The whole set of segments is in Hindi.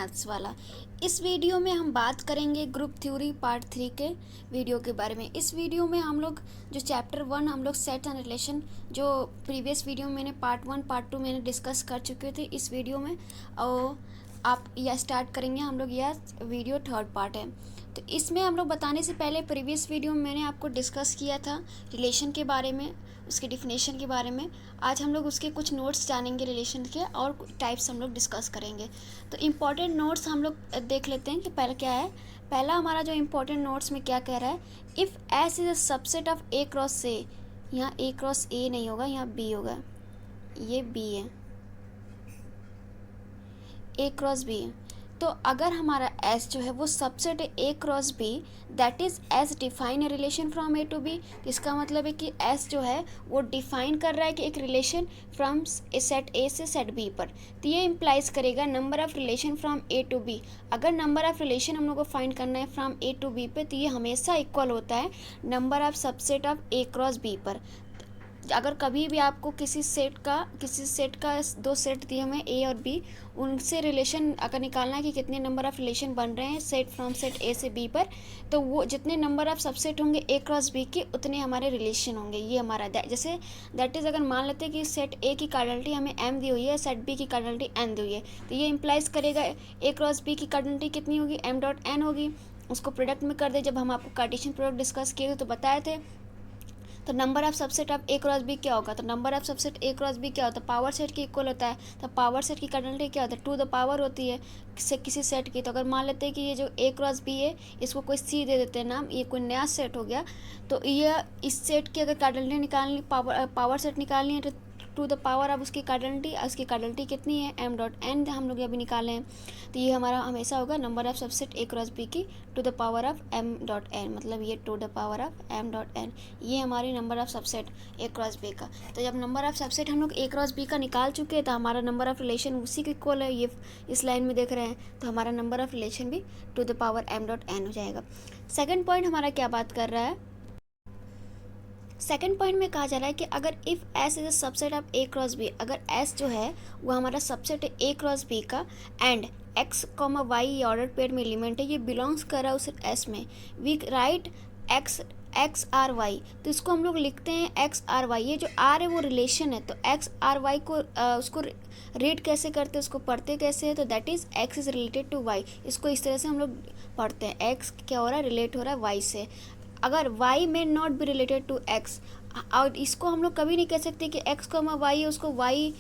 मैथ्स वाला। इस वीडियो में हम बात करेंगे ग्रुप थ्योरी पार्ट 3 के वीडियो के बारे में। इस वीडियो में हम लोग जो चैप्टर 1 हम लोग सेट एंड रिलेशन, जो प्रीवियस वीडियो में मैंने पार्ट 1 पार्ट 2 मैंने डिस्कस कर चुके थे, इस वीडियो में और आप यह स्टार्ट करेंगे हम लोग। यह वीडियो थर्ड पार्ट है। तो इसमें हम लोग बताने से पहले प्रीवियस वीडियो में मैंने आपको डिस्कस किया था रिलेशन के बारे में, उसके डिफिनेशन के बारे में। आज हम लोग उसके कुछ नोट्स जानेंगे रिलेशन के, और टाइप्स हम लोग डिस्कस करेंगे। तो इम्पॉर्टेंट नोट्स हम लोग देख लेते हैं कि पहले क्या है। पहला हमारा जो इम्पोर्टेंट नोट्स में क्या कह रहा है, if S is a subset of A cross ए। यहाँ ए क्रॉस ए नहीं होगा, यहाँ बी होगा, ये बी है, ए क्रॉस बी है। तो अगर हमारा एस जो है वो सबसेट है A cross B, that is S define a relation from A to B. इसका मतलब है कि एस जो है वो डिफाइन कर रहा है कि एक रिलेशन फ्रॉम सेट ए से सेट बी पर। तो ये इम्प्लाइज करेगा number of relation from A to B. अगर नंबर ऑफ रिलेशन हम लोग को फाइंड करना है फ्रॉम ए टू बी पे, तो ये हमेशा इक्वल होता है number of subset of A cross B पर। अगर कभी भी आपको किसी सेट का दो सेट दिए हमें ए और बी, उनसे रिलेशन अगर निकालना है कि कितने नंबर ऑफ रिलेशन बन रहे हैं सेट फ्रॉम सेट ए से बी पर, तो वो जितने नंबर ऑफ सबसेट होंगे ए क्रॉस बी के, उतने हमारे रिलेशन होंगे। ये हमारा जैसे दैट इज़, अगर मान लेते हैं कि सेट ए की कार्डिनलिटी हमें एम दी हुई है, सेट बी की कार्डिनलिटी एन दी हुई है, तो ये इम्प्लाइज करेगा ए क्रॉस बी की कार्डिनलिटी कितनी होगी, एम डॉट एन होगी। उसको प्रोडक्ट में कर दे, जब हम आपको कार्टेशियन प्रोडक्ट डिस्कस किए थे तो बताए थे। तो number of subset of A cross B क्या होगा, तो number of subset A cross B क्या होता है, पावर सेट के इक्वल होता है। तो पावर सेट की कार्डिनलिटी क्या होता है, टू द पावर होती है किसी सेट की। तो अगर मान लेते हैं कि ये जो ए क्रॉस बी है, इसको कोई सी दे देते हैं नाम, ये कोई नया सेट हो गया, तो ये इस सेट की अगर कार्डिनलिटी निकालनी, पावर सेट निकालनी है, तो टू द पावर अब उसकी कार्डिनलिटी कितनी है, एम डॉट एन हम लोग अभी निकाले हैं। तो ये हमारा हमेशा होगा number of subset A cross B की to the power of M dot N, मतलब ये to the power of M dot N, ये हमारी number of subset A cross B का। तो जब नंबर ऑफ सबसेट हम लोग ए क्रॉस बी का निकाल चुके हैं, तो हमारा नंबर ऑफ रिलेशन उसी के इक्वल है, ये इस लाइन में देख रहे हैं, तो हमारा नंबर ऑफ रिलेशन भी two the power m dot n हो जाएगा। सेकेंड पॉइंट हमारा क्या बात कर रहा है, सेकेंड पॉइंट में कहा जा रहा है कि अगर if S is a subset of A cross B, अगर एस जो है वो हमारा सबसेट है ए क्रॉस बी का, एंड एक्स कॉमा वाई ये ऑर्डर पेयर में एलिमेंट है, ये बिलोंग्स कर रहा है उस एस में, we write x R y. तो इसको हम लोग लिखते हैं एक्स आर वाई। ये जो आर है वो रिलेशन है, तो एक्स आर वाई को उसको रीड कैसे करते हैं, उसको पढ़ते कैसे है, तो that is x is related to y. इसको इस तरह से हम लोग पढ़ते हैं, एक्स क्या हो रहा है, रिलेट हो रहा है वाई से। अगर y में not be related to x, और इसको हम लोग कभी नहीं कह सकते कि x को हम y है उसको y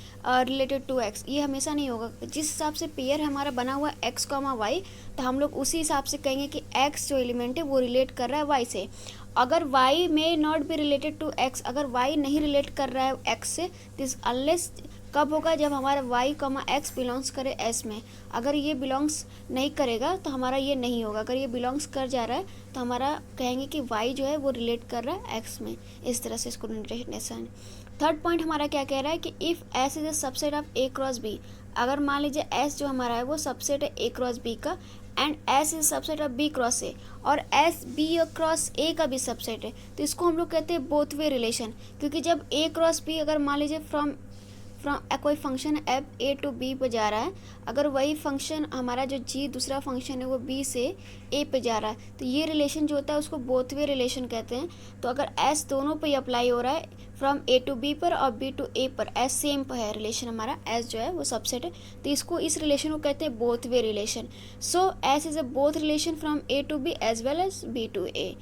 रिलेटेड टू x, ये हमेशा नहीं होगा। जिस हिसाब से पेयर हमारा बना हुआ है x को y, तो हम लोग उसी हिसाब से कहेंगे कि x जो एलिमेंट है वो रिलेट कर रहा है y से। अगर y में not be related to x, अगर y नहीं रिलेट कर रहा है x से, दिस अनलेस कब होगा, जब हमारा y कॉमा एक्स बिलोंग्स करे s में। अगर ये बिलोंग्स नहीं करेगा तो हमारा ये नहीं होगा। अगर ये बिलोंग्स कर जा रहा है तो हमारा कहेंगे कि y जो है वो रिलेट कर रहा है x में। इस तरह से इसको नोटेशन। थर्ड पॉइंट हमारा क्या कह रहा है कि if s is a subset of a cross b, अगर मान लीजिए s जो हमारा है वो सबसेट है a क्रॉस b का, and s is subset of b cross a, और s b क्रॉस a का भी सबसेट है, तो इसको हम लोग कहते हैं बोथ वे रिलेशन। क्योंकि जब a क्रॉस b, अगर मान लीजिए फ्रॉम कोई function f A to B पे जा रहा है, अगर वही फंक्शन हमारा जो जी दूसरा फंक्शन है वो बी से ए पे जा रहा है, तो ये रिलेशन जो होता है उसको बोथ वे रिलेशन कहते हैं। तो अगर एस दोनों पे अप्लाई हो रहा है, फ्रॉम ए टू बी पर और बी टू ए पर, एस सेम पर है रिलेशन हमारा, एस जो है वो सबसेट है, तो इसको इस रिलेशन को कहते हैं both way relation. So S is a both relation from A to B as well as B to A.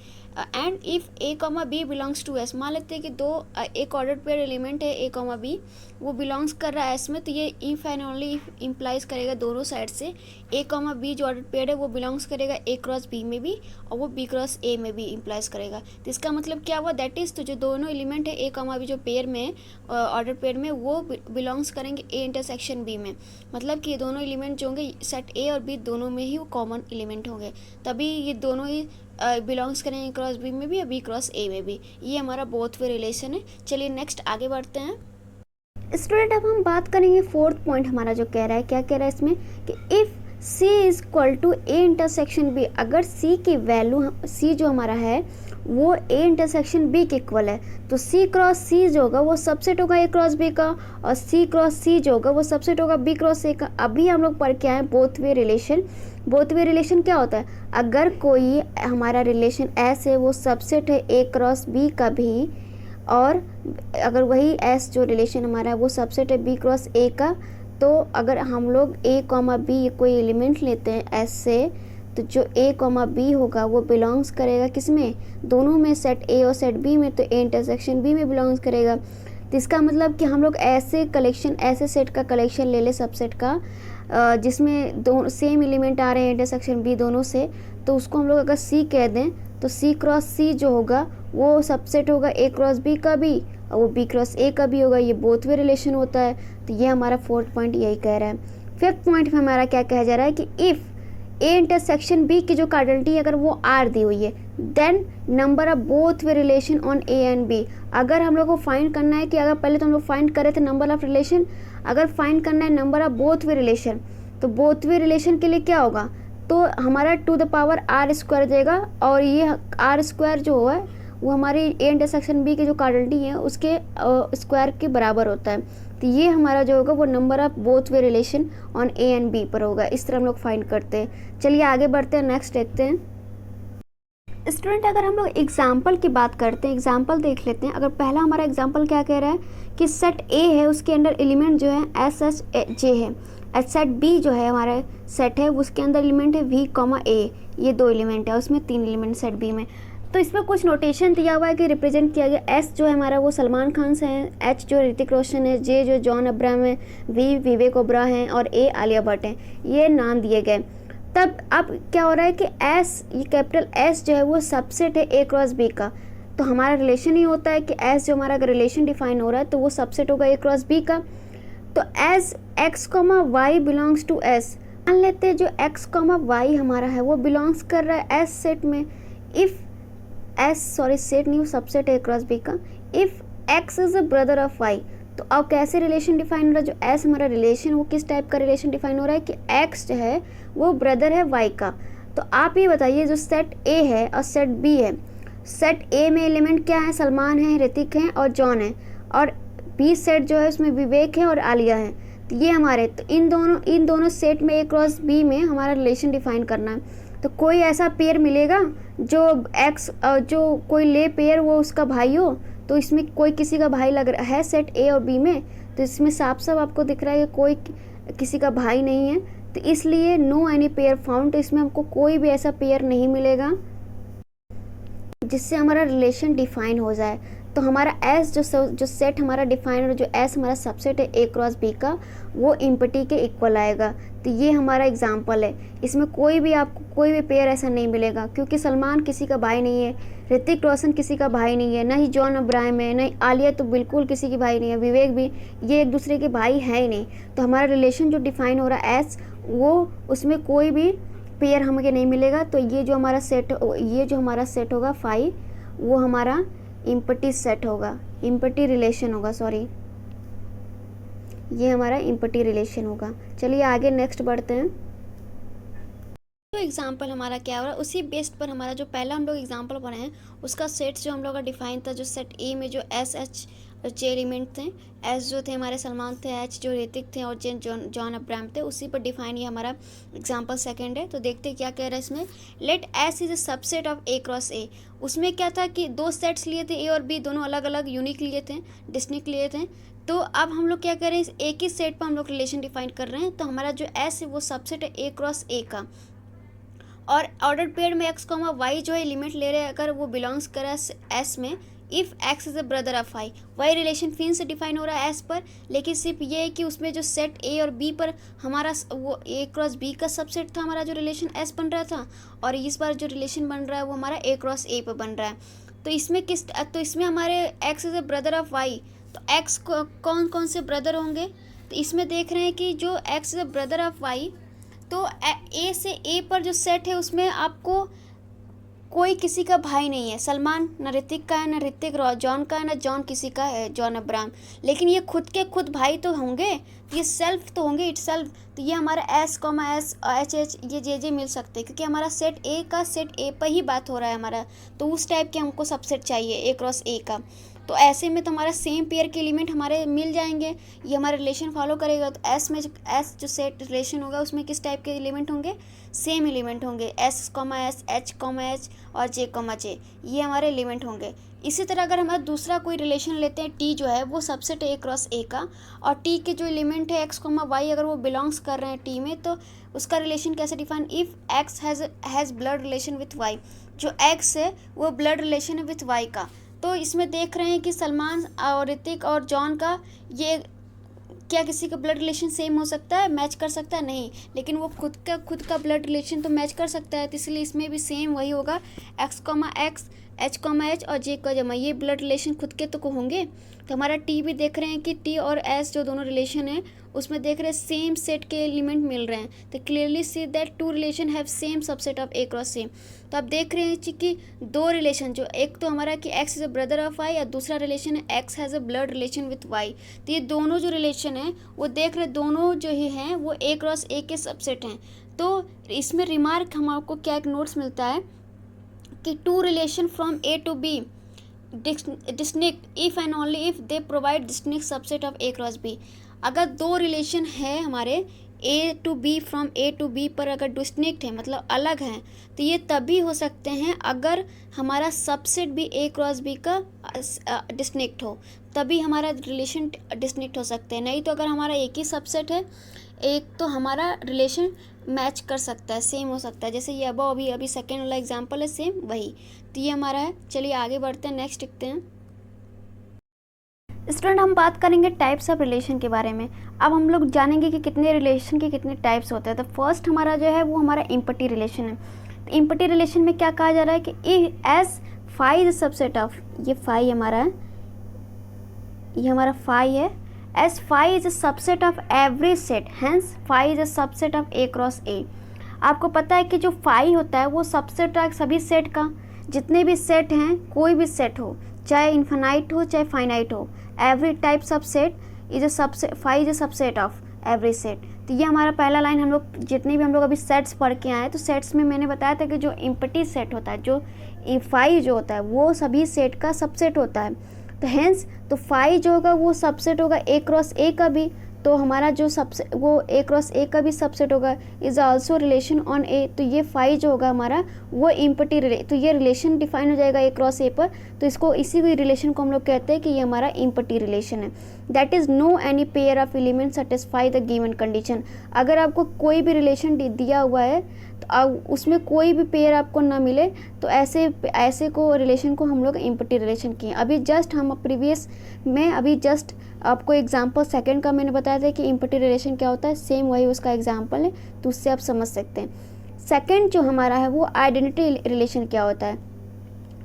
And if A comma B belongs to S, मान लेते हैं कि दो एक ऑर्डर पेयर एलिमेंट है ए कॉमा बी, वो बिलोंग्स कर रहा है एस में, तो ये if and only if implies करेगा दोनों साइड से ए कॉमा बी जो ऑर्डर पेयर है वो बिलोंग्स करेगा ए क्रॉस बी में भी, और वो बी क्रॉस ए में भी इम्प्लाइज करेगा। तो इसका मतलब क्या हुआ, दैट इज़, तो जो दोनों एलिमेंट है ए कॉमा बी जो पेयर में ऑर्डर पेयर में, वो बिलोंग्स करेंगे ए इंटरसेक्शन बी में। मतलब कि ये दोनों एलिमेंट जो होंगे सेट ए और बी दोनों में ही वो कॉमन एलिमेंट होंगे, तभी ये दोनों ही बिलोंग्स करेंगे क्रॉस बी में भी और बी क्रॉस ए में भी। ये हमारा बोथ वे रिलेशन है। चलिए नेक्स्ट आगे बढ़ते हैं। स्टूडेंट अब हम बात करेंगे फोर्थ पॉइंट हमारा जो कह रहा है, क्या कह रहा है इसमें कि if C is equal to A intersection B, अगर C की वैल्यू, C जो हमारा है वो ए इंटरसेक्शन बी के इक्वल है। तो सी क्रॉस सी जो होगा वो सबसेट होगा ए क्रॉस बी का, और सी क्रॉस सी जो होगा वो सबसेट होगा बी क्रॉस ए का। अभी हम लोग पढ़ के आए both way relation. Both way relation क्या होता है? अगर कोई हमारा रिलेशन एस है वो सबसेट है ए क्रॉस बी का भी, और अगर वही एस जो रिलेशन हमारा है वो सबसेट है बी क्रॉस ए का, तो अगर हम लोग ए कॉमा बी कोई एलिमेंट लेते हैं एस से, तो जो ए कॉमा बी होगा वो बिलोंग्स करेगा किस में? दोनों में, सेट ए और सेट बी में। तो ए इंटरसेक्शन बी में बिलोंग्स करेगा। तो इसका मतलब कि हम लोग ऐसे सेट का कलेक्शन ले ले सबसेट का जिसमें दो सेम एलिमेंट आ रहे हैं इंटरसेक्शन बी दोनों से, तो उसको हम लोग अगर सी कह दें तो सी क्रॉस सी जो होगा वो सबसेट होगा ए क्रॉस बी का भी, और वो बी क्रॉस ए का भी होगा। ये बोथ वे रिलेशन होता है। तो ये हमारा फोर्थ पॉइंट यही कह रहा है। फिफ्थ पॉइंट में हमारा क्या कहा जा रहा है कि इफ़ ए इंटरसेक्शन बी की जो कार्डिनलिटी है अगर वो आर दी हुई है, then number of both way relation on A and B. अगर हम लोग को फाइंड करना है कि अगर पहले तो हम लोग फाइंड करे थे नंबर ऑफ रिलेशन, अगर फाइंड करना है number of both way relation, तो बोथ वे रिलेशन के लिए क्या होगा? तो हमारा two the power r square देगा, और ये आर स्क्वायर जो है वो हमारी ए इंटरसेक्शन बी की जो कार्डिनलिटी है उसके स्क्वायर के बराबर होता है। तो ये हमारा जो होगा वो number of both way relation on A and B पर होगा। इस तरह हम लोग फाइंड करते हैं। चलिए आगे बढ़ते हैं, नेक्स्ट देखते हैं। स्टूडेंट, अगर हम लोग एग्जाम्पल की बात करते हैं, एग्जाम्पल देख लेते हैं। अगर पहला हमारा एग्जाम्पल क्या कह रहा है कि सेट ए है उसके अंदर एलिमेंट जो है एस एच जे है, सेट बी जो है हमारा सेट है उसके अंदर एलिमेंट है वी कॉमा ए, ये दो एलिमेंट है, उसमें 3 एलिमेंट सेट बी में। तो इसमें कुछ नोटेशन दिया हुआ है कि रिप्रेजेंट किया गया। एस जो है हमारा वो सलमान खान से है, एच जो ऋतिक रोशन है, जे जो जॉन अब्राहम है, वी विवेक ओबरा है, और ए आलिया भट्ट है। ये नाम दिए गए। तब अब क्या हो रहा है कि एस, ये कैपिटल एस जो है वो सबसेट है ए क्रॉस बी का। तो हमारा रिलेशन ही होता है कि एस जो हमारा अगर रिलेशन डिफाइन हो रहा है तो वो सबसेट होगा ए क्रॉस बी का। तो as x comma y belongs to S, मान लेते हैं जो एक्स कॉमा वाई हमारा है वो बिलोंग्स कर रहा है एस सेट में। इफ़ एस, सॉरी सेट नहीं, सबसेट है क्रॉस बी का। If x is a brother of y, तो अब कैसे रिलेशन डिफाइन हो रहा है? जो एस हमारा रिलेशन वो किस टाइप का रिलेशन डिफाइन हो रहा है कि एक्स जो है वो ब्रदर है वाई का। तो आप ये बताइए जो सेट ए है और सेट बी है, सेट ए में एलिमेंट क्या है? सलमान है, ऋतिक हैं और जॉन है, और बी सेट जो है उसमें विवेक है और आलिया है। तो ये हमारे, तो इन दोनों सेट में ए क्रॉस बी में हमारा रिलेशन डिफाइन करना है। तो कोई ऐसा पेयर मिलेगा जो एक्स जो कोई ले पेयर वो उसका भाई हो, तो इसमें कोई किसी का भाई लग रहा है सेट ए और बी में, तो इसमें साफ साफ आपको दिख रहा है कि कोई किसी का भाई नहीं है। तो इसलिए नो एनी पेयर फाउंड, तो इसमें हमको कोई भी ऐसा पेयर नहीं मिलेगा जिससे हमारा रिलेशन डिफाइन हो जाए। तो हमारा एस जो सेट हमारा डिफाइन और जो एस हमारा सबसेट है ए क्रॉस बी का, वो इम्पटी के इक्वल आएगा। तो ये हमारा एग्जांपल है। इसमें कोई भी आपको कोई भी पेयर ऐसा नहीं मिलेगा, क्योंकि सलमान किसी का भाई नहीं है, ऋतिक रोशन किसी का भाई नहीं है, ना ही जॉन अब्राहम है, ना ही आलिया तो बिल्कुल किसी की भाई नहीं है, विवेक भी, ये एक दूसरे के भाई है ही नहीं। तो हमारा रिलेशन जो डिफाइन हो रहा है एस, वो उसमें कोई भी पेयर हमें नहीं मिलेगा। तो ये जो हमारा सेट होगा 5, वो हमारा इम्पटी सेट होगा, इम्पटी रिलेशन होगा, सॉरी, ये हमारा इम्पटी रिलेशन होगा। चलिए आगे नेक्स्ट बढ़ते हैं। तो एग्जाम्पल हमारा क्या हो रहा है, उसी बेस्ड पर हमारा जो पहला हम लोग एग्जाम्पल पढ़े हैं उसका सेट जो हम लोग का डिफाइन था, जो सेट ए में जो एस एच जे एलिमेंट थे, एस जो थे हमारे सलमान थे, एच जो ऋतिक थे और जॉन अब्राहम थे, उसी पर डिफाइन ये हमारा एग्जाम्पल सेकंड है। तो देखते क्या कह रहा है इसमें, let S is a subset of A cross A. उसमें क्या था कि 2 सेट्स लिए थे, ए और बी दोनों अलग अलग यूनिक लिए थे, डिस्टिंक्ट लिए थे। तो अब हम लोग क्या कर रहे हैं, एक ही सेट पर हम लोग रिलेशन डिफाइन कर रहे हैं। तो हमारा जो एस है वो सबसेट है ए क्रॉस ए का, और ऑर्डर पेयर में एक्स कॉमा वाई जो है एलिमेंट ले रहे हैं, अगर वो बिलोंग्स करे एस में, if x is a brother of y, y relation फिर से डिफाइन हो रहा है एस पर, लेकिन सिर्फ ये है कि उसमें जो सेट ए और बी पर हमारा वो ए क्रॉस बी का सबसेट था, हमारा जो रिलेशन एस बन रहा था, और इस बार जो रिलेशन बन रहा है वो हमारा ए क्रॉस ए पर बन रहा है। तो इसमें हमारे x is a brother of y, तो एक्स कौन कौन से ब्रदर होंगे? तो इसमें देख रहे हैं कि जो x is a brother of y, तो ए से ए पर जो सेट है उसमें आपको कोई किसी का भाई नहीं है। सलमान न ऋतिक का है, न ऋतिक जॉन का है, न जॉन किसी का है, जॉन अब्राहम। लेकिन ये खुद के खुद भाई तो होंगे, ये सेल्फ तो होंगे, इट सेल्फ। तो ये हमारा एस एच एच ये जे मिल सकते हैं, क्योंकि हमारा सेट ए का सेट ए पर ही बात हो रहा है हमारा। तो उस टाइप के हमको सबसेट चाहिए ए क्रॉस ए का। तो ऐसे में तो हमारा सेम पेयर के एलिमेंट हमारे मिल जाएंगे, ये हमारा रिलेशन फॉलो करेगा। तो एस में एस जो सेट रिलेशन होगा उसमें किस टाइप के एलिमेंट होंगे, सेम एलिमेंट होंगे, एस एच और जे, ये हमारे एलिमेंट होंगे। इसी तरह अगर हमारा दूसरा कोई रिलेशन लेते हैं, टी जो है वो सबसेट ए क्रॉस ए का, और टी के जो एलिमेंट है एक्स वाई अगर वो बिलोंग्स कर रहे हैं टी में, तो उसका रिलेशन कैसे define, if x has blood relation with y. जो एक्स है वो ब्लड रिलेशन है विथ वाई का। तो इसमें देख रहे हैं कि सलमान और ऋतिक और जॉन का ये क्या किसी का ब्लड रिलेशन सेम हो सकता है, मैच कर सकता है, नहीं। लेकिन वो खुद का ब्लड रिलेशन तो मैच कर सकता है, तो इसलिए इसमें भी सेम वही होगा, एक्स एच और जे का जमा, ये ब्लड रिलेशन खुद के तो होंगे। तो हमारा टी भी देख रहे हैं कि टी और एस जो दोनों रिलेशन है उसमें देख रहे हैं सेम सेट के एलिमेंट मिल रहे हैं। तो clearly see that two relation have same subset of A cross same. तो आप देख रहे हैं कि दो रिलेशन, जो एक तो हमारा कि x is a brother of y, और दूसरा रिलेशन है x has a blood relation with y. तो ये दोनों जो रिलेशन है वो देख रहे दोनों जो ही हैं वो ए क्रॉस ए के सबसेट हैं। तो इसमें रिमार्क हमको क्या एक नोट्स मिलता है कि two relation from A to B distinct if and only if they provide distinct subset of A cross B. अगर दो रिलेशन है हमारे A to B from A to B पर अगर डिस्टिंक्ट है मतलब अलग हैं, तो ये तभी हो सकते हैं अगर हमारा सबसेट भी ए क्रॉस बी का डिस्टिंक्ट हो, तभी हमारा रिलेशन डिस्टिंक्ट हो सकते हैं। नहीं तो अगर हमारा एक ही सबसेट है एक, तो हमारा रिलेशन मैच कर सकता है, सेम हो सकता है। जैसे ये अभी सेकेंड वाला एग्जांपल है सेम वही। तो ये हमारा है। चलिए आगे बढ़ते हैं, नेक्स्ट लिखते हैं। स्टूडेंट हम बात करेंगे टाइप्स ऑफ रिलेशन के बारे में। अब हम लोग जानेंगे कि कितने रिलेशन के कितने टाइप्स होते हैं। तो फर्स्ट हमारा जो है वो हमारा इम्पटी रिलेशन है। तो इम्पटी रिलेशन में क्या कहा जा रहा है कि S phi is subset of, ये फाई हमारा है, ये हमारा फाई है, S phi is a subset of every set, hence phi is a subset of A cross A. आपको पता है कि जो फाई होता है वो सबसेट है सभी सेट का, जितने भी सेट हैं, कोई भी सेट हो, चाहे इन्फिनाइट हो चाहे फाइनाइट हो, every types of set is a subset, phi is a subset of every set. तो ये हमारा पहला लाइन। हम लोग जितने भी हम लोग अभी सेट्स पढ़ के आए हैं, तो सेट्स में मैंने बताया था कि जो इम्पटी सेट होता है, जो फाई जो होता है वो सभी सेट का सबसेट होता है। तो हेंस तो फाई जो होगा वो सबसेट होगा ए क्रॉस ए का भी, तो हमारा जो सबसे वो ए क्रॉस ए का भी सबसेट होगा, is also relation on A. तो ये फाई जो होगा हमारा वो इम्पटी तो ये रिलेशन डिफाइन हो जाएगा ए क्रॉस ए पर। तो इसको इसी रिलेशन को हम लोग कहते हैं कि ये हमारा इम्पटी रिलेशन है। That is no any pair of element satisfy the given condition. अगर आपको कोई भी रिलेशन दिया हुआ है तो उसमें कोई भी पेयर आपको ना मिले, तो ऐसे को रिलेशन को हम लोग इम्पटी रिलेशन किए। अभी जस्ट हम प्रीवियस में अभी जस्ट आपको एग्जांपल सेकंड का मैंने बताया था कि इम्पटी रिलेशन क्या होता है, सेम वही उसका एग्जांपल है, तो उससे आप समझ सकते हैं। सेकंड जो हमारा है वो आइडेंटिटी रिलेशन क्या होता है।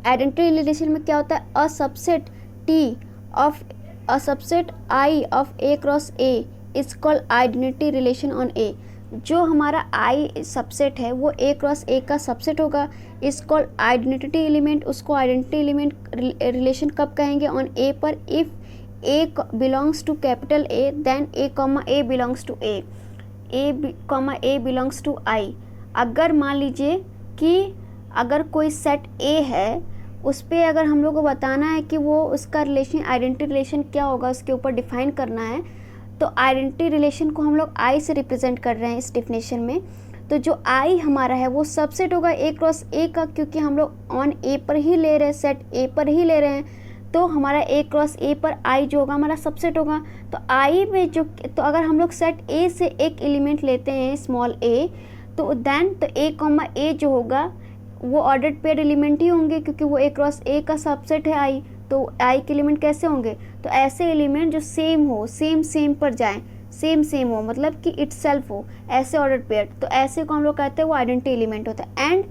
आइडेंटिटी रिलेशन में क्या होता है, a subset T of a subset I of A cross A is called identity relation on A. जो हमारा आई सबसेट है वो ए क्रॉस ए का सबसेट होगा, इज कॉल्ड आइडेंटिटी एलिमेंट। उसको आइडेंटिटी एलिमेंट रिलेशन कब कहेंगे, ऑन ए पर, if A belongs to capital A then A belongs to A belongs to I. अगर मान लीजिए कि अगर कोई सेट ए है, उस पर अगर हम लोग को बताना है कि वो उसका रिलेशन आइडेंटिटी रिलेशन क्या होगा, उसके ऊपर डिफाइन करना है, तो आइडेंटिटी रिलेशन को हम लोग आई से रिप्रेजेंट कर रहे हैं इस डिफिनेशन में। तो जो आई हमारा है वो सबसेट होगा ए क्रॉस ए का, क्योंकि हम लोग ऑन ए पर ही ले रहे हैं, सेट ए पर ही ले रहे हैं, तो हमारा ए क्रॉस ए पर आई जो होगा हमारा सबसेट होगा। तो आई में जो, तो अगर हम लोग सेट ए से एक एलिमेंट लेते हैं स्मॉल ए, तो देन तो ए जो होगा वो ऑर्डर्ड पेयर एलिमेंट ही होंगे, क्योंकि वो ए क्रॉस ए का सबसेट है आई। तो आई के एलिमेंट कैसे होंगे, तो ऐसे एलिमेंट जो सेम हो, सेम पर जाएं, सेम हो, मतलब कि इटसेल्फ हो, ऐसे ऑर्डर्ड पेयर, तो ऐसे को हम लोग कहते हैं वो आइडेंटिटी एलिमेंट होता है। And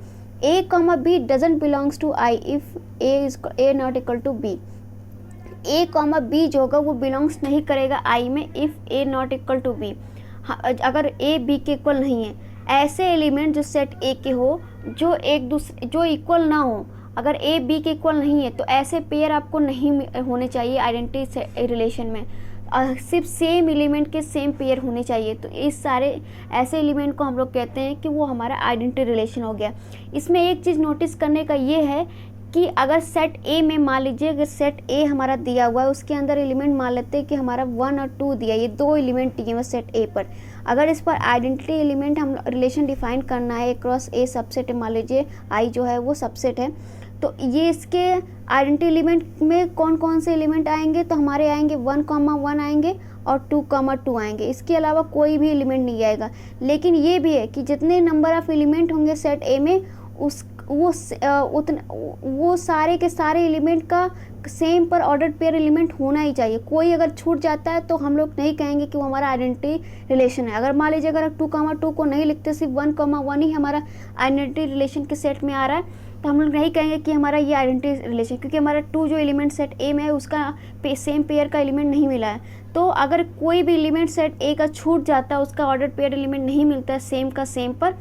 A comma B doesn't belongs to I if A not equal to B. A comma B जो होगा वो बिलोंग्स नहीं करेगा आई में if A not equal to B, अगर ए बी के इक्वल नहीं है। ऐसे एलिमेंट जो सेट ए के हो जो इक्वल ना हो, अगर ए बी के इक्वल नहीं है तो ऐसे पेयर आपको नहीं होने चाहिए आइडेंटिटी रिलेशन में। सिर्फ सेम एलिमेंट के सेम पेयर होने चाहिए। तो इस सारे ऐसे एलिमेंट को हम लोग कहते हैं कि वो हमारा आइडेंटिटी रिलेशन हो गया। इसमें एक चीज़ नोटिस करने का ये है कि अगर सेट ए में मान लीजिए, अगर सेट ए हमारा दिया हुआ है, उसके अंदर एलिमेंट मान लेते हैं कि हमारा 1 और 2 दिया, ये 2 एलिमेंट दिए हुए सेट ए पर। अगर इस पर आइडेंटिटी एलिमेंट हम रिलेशन डिफाइन करना है, ए क्रॉस ए सबसेट है, मान लीजिए आई जो है वो सबसेट है, तो ये इसके आइडेंटिटी एलिमेंट में कौन कौन से एलिमेंट आएंगे, तो हमारे आएंगे 1,1 आएंगे और 2,2 आएंगे। इसके अलावा कोई भी एलिमेंट नहीं आएगा। लेकिन ये भी है कि जितने नंबर ऑफ एलिमेंट होंगे सेट ए में, वो सारे के सारे एलिमेंट का सेम पर ऑर्डर्ड पेयर एलिमेंट होना ही चाहिए। कोई अगर छूट जाता है तो हम लोग नहीं कहेंगे कि वो हमारा आइडेंटिटी रिलेशन है। अगर मान लीजिए अगर 2,2 को नहीं लिखते, सिर्फ 1,1 ही हमारा आइडेंटिटी रिलेशन के सेट में आ रहा है, तो हम लोग नहीं कहेंगे कि हमारा ये आइडेंटिटी रिलेशन, क्योंकि हमारा 2 जो एलिमेंट सेट ए में है उसका सेम पेयर का एलिमेंट नहीं मिला है। तो अगर कोई भी एलिमेंट सेट ए का छूट जाता है, उसका ऑर्डर्ड पेयर एलिमेंट नहीं मिलता है सेम का सेम पर,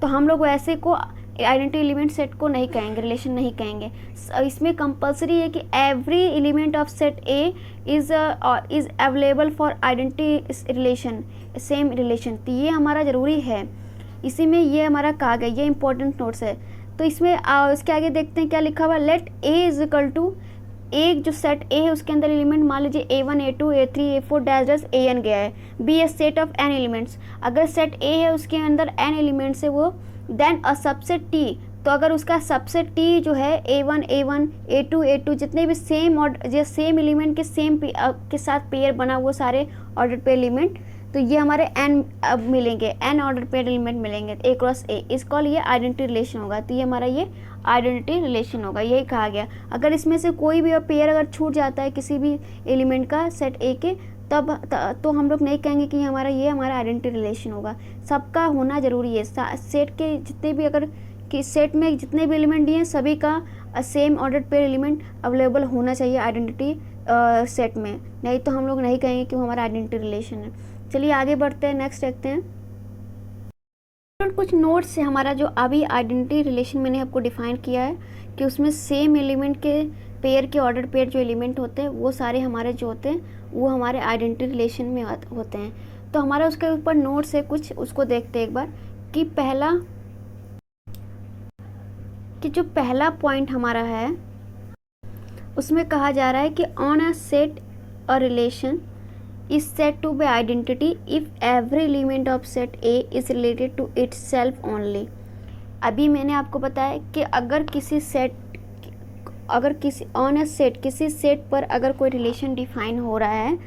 तो हम लोग वैसे को आइडेंटिटी एलिमेंट सेट को नहीं कहेंगे, रिलेशन नहीं कहेंगे। इसमें कंपलसरी है कि every element of set A is available for identity relation, same relation. तो ये हमारा ज़रूरी है, इसी में ये हमारा कहा गया, ये इंपॉर्टेंट नोट्स है। तो इसमें इसके आगे देखते हैं क्या लिखा हुआ। Let A is equal to, एक जो सेट ए है उसके अंदर एलिमेंट मान लीजिए A1 A2 A3 A4 dash AN गया है, B A set of n elements. अगर सेट ए है उसके अंदर n एलिमेंट्स है वो, देन अ सबसेट T, तो अगर उसका सबसेट T जो है A1 A1 A2 A2 जितने भी सेम एलिमेंट के सेम के साथ पेयर बना, वो सारे ऑर्डर पेयर एलिमेंट, तो ये हमारे n अब मिलेंगे, n ऑर्डर पेयर एलिमेंट मिलेंगे ए क्रॉस ए, इसको ये आइडेंटिटी रिलेशन होगा। तो ये हमारा ये आइडेंटिटी रिलेशन होगा, यही कहा गया। अगर इसमें से कोई भी पेयर अगर छूट जाता है किसी भी एलिमेंट का सेट ए के, तब तो हम लोग नहीं कहेंगे कि ये हमारा आइडेंटिटी रिलेशन होगा। सबका होना ज़रूरी है। सेट के जितने भी, अगर कि सेट में जितने भी एलिमेंट दिए हैं सभी का same order pair element available होना चाहिए आइडेंटिटी सेट में, नहीं तो हम लोग नहीं कहेंगे कि वो हमारा आइडेंटिटी रिलेशन है। चलिए आगे बढ़ते हैं, नेक्स्ट देखते हैं। कुछ नोट्स से हमारा जो अभी आइडेंटिटी रिलेशन मैंने आपको डिफाइन किया है कि उसमें सेम एलिमेंट के पेयर के ऑर्डर पेयर जो एलिमेंट होते हैं वो सारे हमारे जो होते हैं वो हमारे आइडेंटिटी रिलेशन में होते हैं। तो हमारा उसके ऊपर नोट्स है कुछ, उसको देखते हैं एक बार। कि जो पहला पॉइंट हमारा है उसमें कहा जा रहा है कि on a set a relation is said to be identity if every element of set A is related to itself only। अभी मैंने आपको बताया कि अगर किसी सेट पर अगर कोई रिलेशन डिफाइन हो रहा है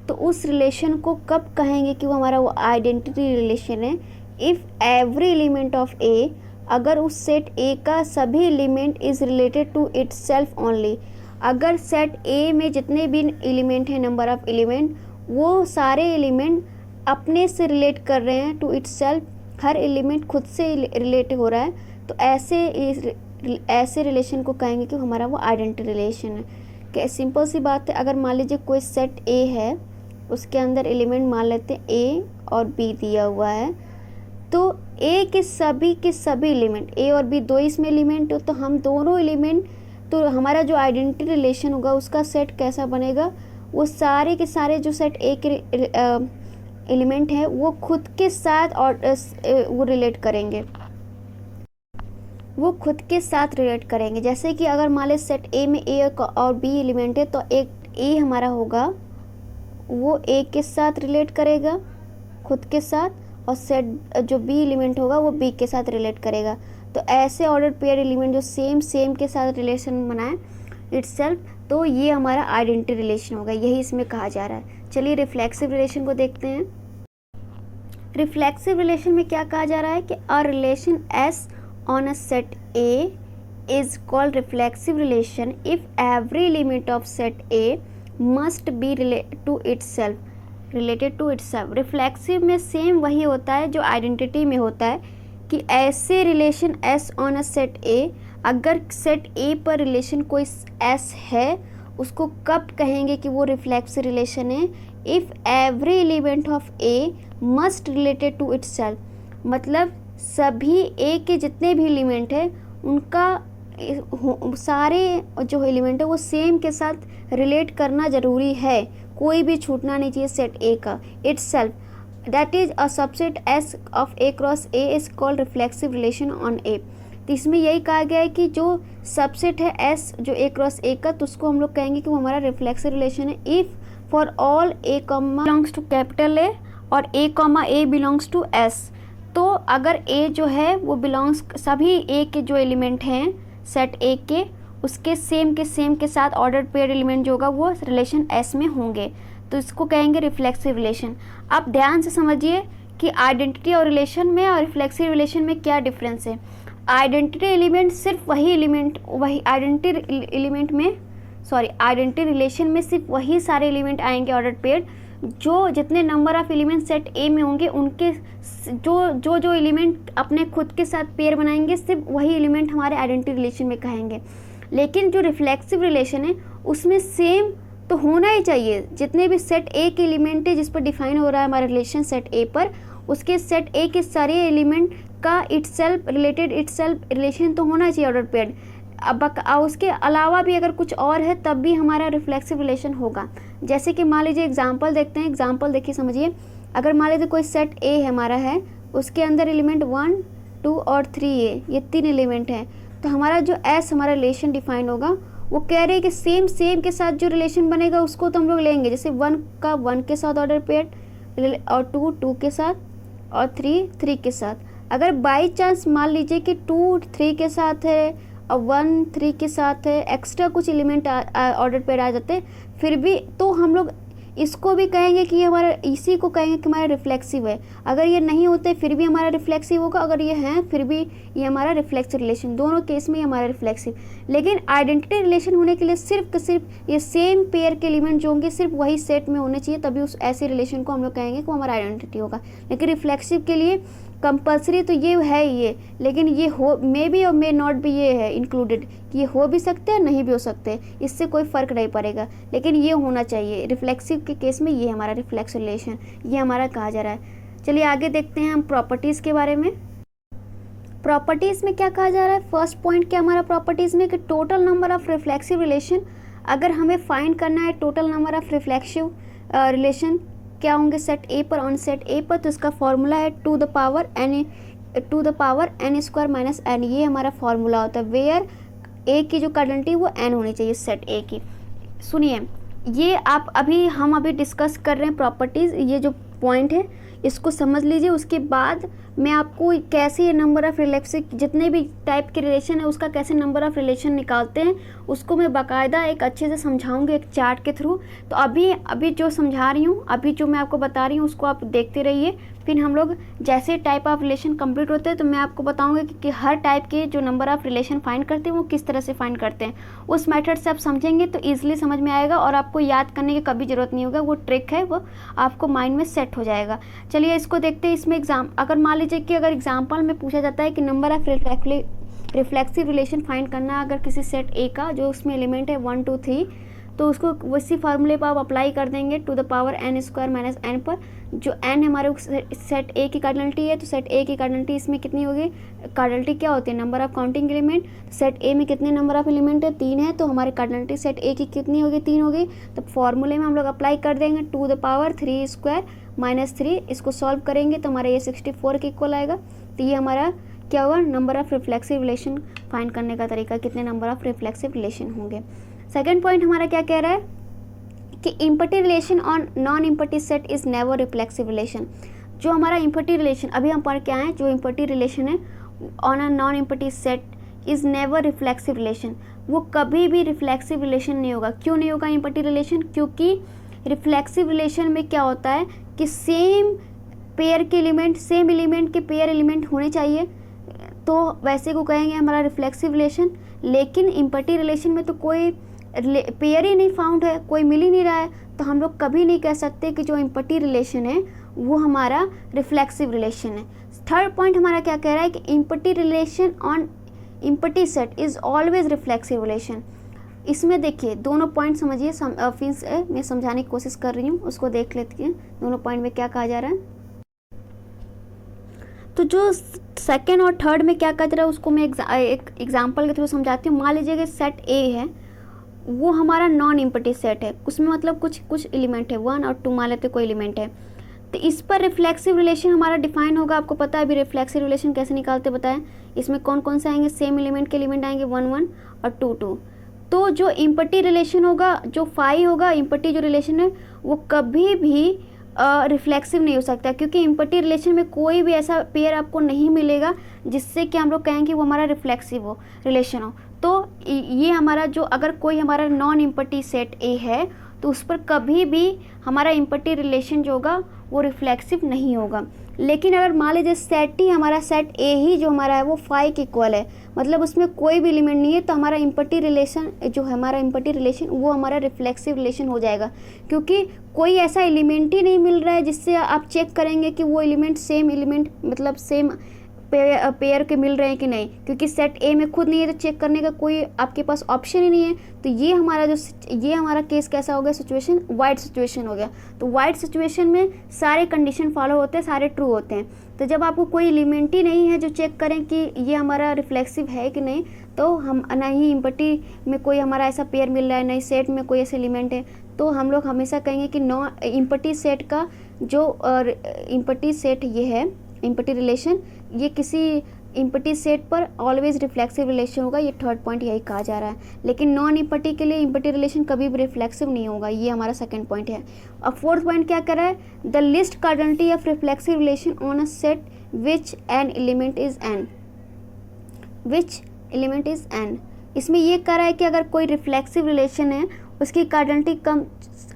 तो उस रिलेशन को कब कहेंगे कि वो हमारा वो आइडेंटिटी रिलेशन है। If every element of A, अगर उस सेट ए का सभी element is related to itself only. अगर सेट ए में जितने भी एलिमेंट हैं, नंबर ऑफ एलिमेंट, वो सारे एलिमेंट अपने से रिलेट कर रहे हैं टू इटसेल्फ, हर एलिमेंट खुद से रिलेट हो रहा है, तो ऐसे रिलेशन को कहेंगे कि हमारा वो आइडेंटिटी रिलेशन है। कि सिंपल सी बात है, अगर मान लीजिए कोई सेट ए है, उसके अंदर एलिमेंट मान लेते हैं ए और बी दिया हुआ है, तो ए के सभी एलिमेंट, ए और बी दो इसमें एलिमेंट हो, तो हम दोनों एलिमेंट, तो हमारा जो आइडेंटिटी रिलेशन होगा उसका सेट कैसा बनेगा, वो सारे के सारे जो सेट ए के एलिमेंट है वो खुद के साथ और वो रिलेट करेंगे। जैसे कि अगर मान लें सेट ए में ए और बी एलिमेंट है, तो एक ए हमारा होगा वो ए के साथ रिलेट करेगा खुद के साथ, और सेट जो बी एलिमेंट होगा वो बी के साथ रिलेट करेगा। तो ऐसे ऑर्डर पेयर एलिमेंट जो सेम के साथ रिलेशन बनाए इटसेल्फ, तो ये हमारा आइडेंटिटी रिलेशन होगा, यही इसमें कहा जा रहा है। चलिए रिफ्लेक्सिव रिलेशन को देखते हैं। रिफ्लेक्सिव रिलेशन में क्या कहा जा रहा है कि a relation S on a set A is called reflexive relation if every element of set A must be related to itself. Reflexive में सेम वही होता है जो आइडेंटिटी में होता है, कि ऐसे relation S on a set ए, अगर सेट ए पर रिलेशन कोई एस है, उसको कब कहेंगे कि वो रिफ्लेक्सिव रिलेशन है। If every element of A must related to itself, मतलब सभी ए के जितने भी एलिमेंट है उनका सारे जो एलिमेंट है वो सेम के साथ रिलेट करना ज़रूरी है, कोई भी छूटना नहीं चाहिए सेट ए का। Itself that is a subset S of A cross A is called reflexive relation on A. तो इसमें यही कहा गया है कि जो सबसेट है एस जो ए क्रॉस ए का, तो उसको हम लोग कहेंगे कि वो हमारा रिफ्लेक्सिव रिलेशन है if for all A comma belongs to capital A और A comma A belongs to S. तो अगर ए जो है वो बिलोंग्स सभी ए के जो एलिमेंट हैं सेट ए के, उसके सेम के साथ ऑर्डर पेयर एलिमेंट जो होगा वो रिलेशन एस में होंगे, तो इसको कहेंगे रिफ्लेक्सिव रिलेशन। आप ध्यान से समझिए कि आइडेंटिटी और रिलेशन में और रिफ्लेक्सिव रिलेशन में क्या डिफरेंस है। आइडेंटिटी एलिमेंट सिर्फ वही एलिमेंट आइडेंटिटी रिलेशन में सिर्फ वही सारे एलिमेंट आएंगे ऑर्डर पेयर, जो जितने number of element set A में होंगे उनके जो एलिमेंट अपने खुद के साथ पेयर बनाएंगे सिर्फ वही एलिमेंट हमारे आइडेंटिटी रिलेशन में कहेंगे। लेकिन जो रिफ्लेक्सिव रिलेशन है उसमें सेम तो होना ही चाहिए, जितने भी सेट ए के एलिमेंट है जिस पर डिफाइन हो रहा है हमारा रिलेशन सेट ए पर, उसके सेट ए के सारे एलिमेंट का इटसेल्फ रिलेशन तो होना चाहिए ऑर्डर पेयर्ड। अब उसके अलावा भी अगर कुछ और है तब भी हमारा रिफ्लेक्सिव रिलेशन होगा। जैसे कि मान लीजिए एग्जांपल देखते हैं, एग्जांपल देखिए समझिए। अगर मान लीजिए कोई सेट ए हमारा है, उसके अंदर एलिमेंट 1, 2 और 3 ये 3 एलिमेंट हैं, तो हमारा जो एस हमारा रिलेशन डिफाइन होगा वो कह रहे हैं कि सेम के साथ जो रिलेशन बनेगा उसको तो हम लोग लेंगे। जैसे 1 का 1 के साथ ऑर्डर पेयर और 2 के साथ और 3 के साथ। अगर बाई चांस मान लीजिए कि 2 3 के साथ है और 1 3 के साथ है, एक्स्ट्रा कुछ एलिमेंट ऑर्डर पेयर आ जाते हैं, फिर भी तो हम लोग इसको भी कहेंगे कि ये हमारा, इसी को कहेंगे कि हमारा रिफ्लेक्सिव है। अगर ये नहीं होते फिर भी हमारा रिफ्लेक्सिव होगा, अगर ये हैं फिर भी ये हमारा रिफ्लेक्सिव रिलेशन, दोनों केस में ये हमारा रिफ्लेक्सिव। लेकिन आइडेंटिटी रिलेशन होने के लिए सिर्फ ये सेम पेयर के एलिमेंट जो होंगे सिर्फ वही सेट में होने चाहिए, तभी उस ऐसे रिलेशन को हम लोग कहेंगे कि वो हमारा आइडेंटिटी होगा। लेकिन रिफ्लेक्सिव के लिए कंपल्सरी तो ये है ये, लेकिन ये हो मे बी और मे नॉट भी ये है इंक्लूडेड कि ये हो भी सकते हैं नहीं भी हो सकते, इससे कोई फ़र्क नहीं पड़ेगा, लेकिन ये होना चाहिए। रिफ्लेक्सिव के केस में ये हमारा रिफ्लेक्स रिलेशन ये हमारा कहा जा रहा है। चलिए आगे देखते हैं हम प्रॉपर्टीज़ के बारे में। प्रॉपर्टीज़ में क्या कहा जा रहा है, फर्स्ट पॉइंट क्या हमारा प्रॉपर्टीज़ में कि total number of reflexive relation, अगर हमें फाइंड करना है total number of reflexive relation क्या होंगे सेट ए पर ऑन सेट ए पर, तो इसका फॉर्मूला है to the power n square minus n, ये हमारा फॉर्मूला होता है वेयर ए की जो कार्डिनलिटी वो n होनी चाहिए सेट ए की। सुनिए, ये हम अभी डिस्कस कर रहे हैं प्रॉपर्टीज़, ये जो पॉइंट है इसको समझ लीजिए। उसके बाद मैं आपको कैसे ये नंबर ऑफ़ रिलेक्सिव जितने भी टाइप के रिलेशन है उसका कैसे नंबर ऑफ़ रिलेशन निकालते हैं उसको मैं बाकायदा एक अच्छे से समझाऊंगी एक चार्ट के थ्रू। तो अभी जो समझा रही हूँ, अभी जो मैं आपको बता रही हूँ उसको आप देखते रहिए, फिर हम लोग जैसे टाइप ऑफ रिलेशन कंप्लीट होते हैं तो मैं आपको बताऊंगी कि हर टाइप के जो नंबर ऑफ़ रिलेशन फाइंड करते हैं वो किस तरह से फाइंड करते हैं। उस मेथड से आप समझेंगे तो ईजिली समझ में आएगा और आपको याद करने की कभी ज़रूरत नहीं होगा, वो ट्रिक है वो आपको माइंड में सेट हो जाएगा। चलिए इसको देखते हैं। इसमें अगर मान लीजिए कि अगर एग्जाम्पल में पूछा जाता है कि number of reflexive relation find करना अगर किसी सेट ए का जो उसमें एलिमेंट है 1 2 3, तो उसको उसी फार्मूले पर आप अप्लाई कर देंगे to the power n square minus n पर। जो n हमारे सेट ए की कार्डिनलिटी है, तो सेट ए की कार्डिनलिटी इसमें कितनी होगी, कार्डिनलिटी क्या होती है number of counting element. Set A में कितने नंबर ऑफ एलिमेंट है, 3 है, तो हमारी कार्डिनलिटी सेट ए की कितनी होगी, 3 होगी। तो फॉर्मूले में हम लोग अप्लाई कर देंगे to the power 3 square minus 3, इसको सॉल्व करेंगे तो हमारा ये 64 के इक्वल आएगा। तो ये हमारा क्या हुआ, number of reflexive relation find करने का तरीका, कितने नंबर ऑफ़ रिफ्लेक्सिव रिलेशन होंगे। सेकेंड पॉइंट हमारा क्या कह रहा है कि empty relation on non empty set is never reflexive relation. जो हमारा इम्पटी रिलेशन अभी हम पढ़ के आए हैं, जो इम्पटी रिलेशन है on a non empty set is never reflexive relation, वो कभी भी रिफ्लेक्सिव रिलेशन नहीं होगा। क्यों नहीं होगा इम्पटी रिलेशन, क्योंकि रिफ्लेक्सिव रिलेशन में क्या होता है कि सेम पेयर के एलिमेंट, सेम एलिमेंट के पेयर एलिमेंट होने चाहिए, तो वैसे को कहेंगे हमारा रिफ्लेक्सिव रिलेशन। लेकिन इम्पटी रिलेशन में तो कोई पेयर ही नहीं फाउंड है, कोई मिल ही नहीं रहा है, तो हम लोग कभी नहीं कह सकते कि जो इम्पटी रिलेशन है वो हमारा रिफ्लेक्सिव रिलेशन है। थर्ड पॉइंट हमारा क्या कह रहा है कि empty relation on empty set is always reflexive relation. इसमें देखिए दोनों पॉइंट समझिए, फिर मैं समझाने की कोशिश कर रही हूँ, उसको देख लेते हैं दोनों पॉइंट में क्या कहा जा रहा है। तो जो सेकेंड और थर्ड में क्या कहा जा रहा है उसको मैं एक एग्जाम्पल के थ्रू समझाती हूँ। मान लीजिए कि सेट ए है, वो हमारा नॉन इम्पटी सेट है, उसमें मतलब कुछ एलिमेंट है, 1 और 2 मान लेते कोई एलिमेंट है, तो इस पर रिफ्लेक्सिव रिलेशन हमारा डिफाइन होगा। आपको पता है अभी रिफ्लेक्सिव रिलेशन कैसे निकालते बताएं। इसमें कौन कौन से आएंगे, सेम एलिमेंट के एलिमेंट आएंगे 1 1 और 2 2। तो जो इम्पटी रिलेशन होगा, जो फाई होगा, इम्पटी जो रिलेशन है वो कभी भी रिफ्लेक्सिव नहीं हो सकता, क्योंकि इम्पटी रिलेशन में कोई भी ऐसा पेयर आपको नहीं मिलेगा जिससे कि हम लोग कहें कि वो हमारा रिफ्लेक्सिव हो रिलेशन हो। तो ये हमारा जो अगर कोई हमारा नॉन इम्पटी सेट ए है तो उस पर कभी भी हमारा इम्पटी रिलेशन जो होगा वो रिफ्लेक्सिव नहीं होगा। लेकिन अगर मान लीजिए सेट ही हमारा सेट ए ही जो हमारा है वो फाई के इक्वल है, मतलब उसमें कोई भी एलिमेंट नहीं है, तो हमारा इम्पटी रिलेशन जो है हमारा इम्पटी रिलेशन वो हमारा रिफ्लेक्सिव रिलेशन हो जाएगा, क्योंकि कोई ऐसा एलिमेंट ही नहीं मिल रहा है जिससे आप चेक करेंगे कि वो एलिमेंट सेम एलिमेंट मतलब सेम पेयर के मिल रहे हैं कि नहीं, क्योंकि सेट ए में खुद नहीं है तो चेक करने का कोई आपके पास ऑप्शन ही नहीं है। तो ये हमारा केस कैसा हो गया, सिचुएशन वाइड सिचुएशन हो गया। तो वाइड सिचुएशन में सारे कंडीशन फॉलो होते हैं, सारे ट्रू होते हैं। तो जब आपको कोई एलिमेंट ही नहीं है जो चेक करें कि ये हमारा रिफ्लेक्सिव है कि नहीं, तो हम ना ही इम्पटी में कोई हमारा ऐसा पेयर मिल रहा है, ना ही सेट में कोई ऐसे एलिमेंट है, तो हम लोग हमेशा कहेंगे कि नॉन इम्पटी सेट का जो इम्पटी सेट ये है, इम्पटी रिलेशन, ये किसी इम्पटी सेट पर ऑलवेज रिफ्लेक्सिव रिलेशन होगा। ये थर्ड पॉइंट यही कहा जा रहा है। लेकिन नॉन इम्पटी के लिए इम्पटी रिलेशन कभी भी रिफ्लेक्सिव नहीं होगा, ये हमारा सेकंड पॉइंट है। अब फोर्थ पॉइंट क्या कर रहा है, the list cardinality of reflexive relation on a set which an element is an, which element is an. इसमें ये कह रहा है कि अगर कोई रिफ्लेक्सिव रिलेशन है उसकी कार्डिनलिटी कम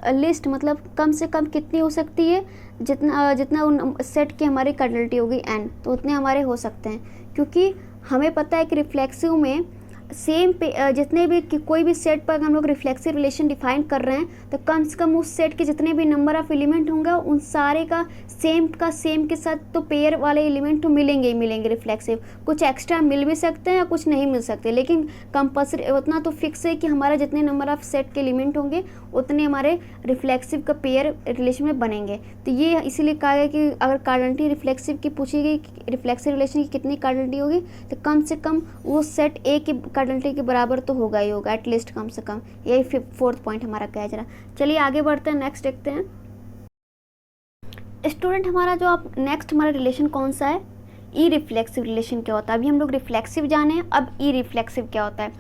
लिस्ट मतलब कम से कम कितनी हो सकती है, जितना उन सेट की हमारी कार्डिनलिटी होगी n, तो उतने हमारे हो सकते हैं, क्योंकि हमें पता है कि रिफ्लेक्सिव में सेम जितने भी कोई भी सेट पर हम लोग रिफ्लेक्सिव रिलेशन डिफाइन कर रहे हैं तो कम से कम उस सेट के जितने भी नंबर ऑफ एलिमेंट होंगे उन सारे का सेम के साथ तो पेयर वाले एलिमेंट तो मिलेंगे ही मिलेंगे रिफ्लेक्सिव। कुछ एक्स्ट्रा मिल भी सकते हैं या कुछ नहीं मिल सकते, लेकिन कंपल्सरी उतना तो फिक्स है कि हमारा जितने नंबर ऑफ सेट के एलिमेंट होंगे उतने हमारे रिफ्लेक्सिव का पेयर रिलेशन में बनेंगे। तो ये इसीलिए कहा गया कि अगर कार्डिनलिटी रिफ्लेक्सिव की पूछी गई, रिफ्लेक्सिव रिलेशन की कितनी कार्डिनलिटी होगी, तो कम से कम वो सेट ए की कार्डिनलिटी के बराबर तो होगा ही होगा, एटलीस्ट कम से कम। यही फोर्थ पॉइंट हमारा कहा जा रहा है। चलिए आगे बढ़ते हैं, नेक्स्ट देखते हैं। स्टूडेंट हमारा जो आप नेक्स्ट हमारा रिलेशन कौन सा है, ई रिफ्लेक्सिव रिलेशन क्या होता है। अभी हम लोग रिफ्लेक्सिव जाने हैं, अब ई रिफ्लेक्सिव क्या होता है।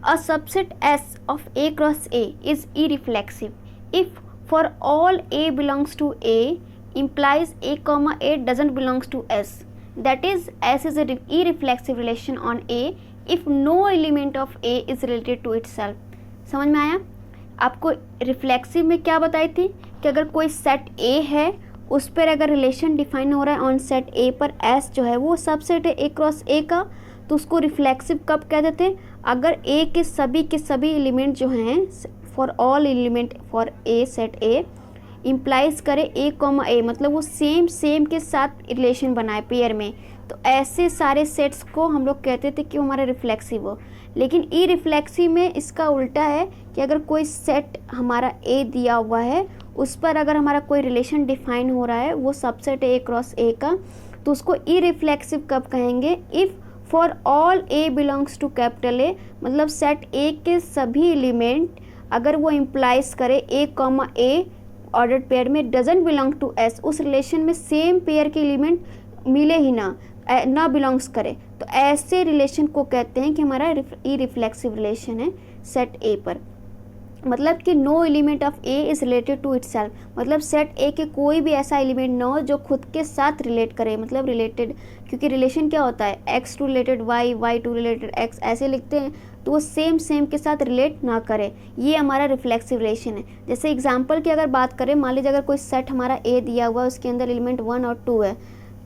A subset S of A cross A is irreflexive if for all A belongs to A implies a comma a doesn't belongs to s, that is s is a irreflexive relation on a if no element of a is related to itself। समझ में आया। आपको रिफ्लेक्सिव में क्या बताई थी कि अगर कोई सेट a है उस पर अगर रिलेशन डिफाइन हो रहा है ऑन सेट a पर s जो है वो सबसेट है a क्रॉस a का, तो उसको रिफ्लेक्सिव कब कहते थे, अगर a के सभी एलिमेंट जो हैं for all element for a set a implies करे ए कॉमा ए, मतलब वो सेम के साथ रिलेशन बनाए पेयर में, तो ऐसे सारे सेट्स को हम लोग कहते थे कि वो हमारा रिफ्लेक्सिव हो। लेकिन ई रिफ्लेक्सिव में इसका उल्टा है कि अगर कोई सेट हमारा ए दिया हुआ है उस पर अगर हमारा कोई रिलेशन डिफाइन हो रहा है वो सबसेट ए क्रॉस ए का, तो उसको ई रिफ्लेक्सिव कब कहेंगे, if for all A belongs to capital A, मतलब सेट ए के सभी एलिमेंट अगर वो इम्प्लाइज करे ए कॉमा ए ऑर्डर्ड पेयर में डजंट बिलोंग टू एस, उस रिलेशन में सेम पेयर के एलिमेंट मिले ही ना बिलोंग्स करे, तो ऐसे रिलेशन को कहते हैं कि हमारा ई रिफ्लेक्सिव रिलेशन है सेट ए पर। मतलब कि no element of A is related to itself, मतलब सेट ए के कोई भी ऐसा एलिमेंट ना हो जो खुद के साथ रिलेट करे, मतलब रिलेटेड, क्योंकि रिलेशन क्या होता है X to related Y, Y to related X, ऐसे लिखते हैं, तो वो सेम के साथ रिलेट ना करे, ये हमारा रिफ्लेक्सिव रिलेशन है। जैसे एग्जांपल की अगर बात करें, मान लीजिए अगर कोई सेट हमारा ए दिया हुआ है उसके अंदर एलिमेंट 1 और 2 है,